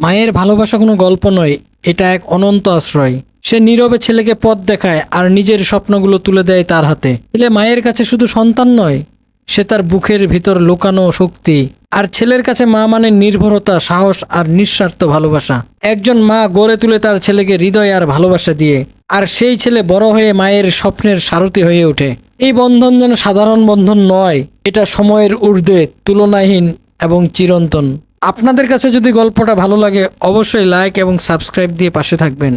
মায়ের ভালোবাসা কোনো গল্প নয়, এটা এক অনন্ত আশ্রয়। সে নীরবে ছেলেকে পথ দেখায় আর নিজের স্বপ্নগুলো তুলে দেয় তার হাতে। ছেলে মায়ের কাছে শুধু সন্তান নয়, সে তার বুকের ভিতর লুকানো শক্তি। আর ছেলের কাছে মা মানে নির্ভরতা, সাহস আর নিঃস্বার্থ ভালোবাসা। একজন মা গড়ে তুলে তার ছেলেকে হৃদয় আর ভালোবাসা দিয়ে, আর সেই ছেলে বড় হয়ে মায়ের স্বপ্নের সারথি হয়ে ওঠে। এই বন্ধন যেন সাধারণ বন্ধন নয়, এটা সময়ের ঊর্ধ্বে, তুলনাহীন এবং চিরন্তন। আপনাদের কাছে যদি গল্পটা ভালো লাগে অবশ্যই লাইক এবং সাবস্ক্রাইব দিয়ে পাশে থাকবেন।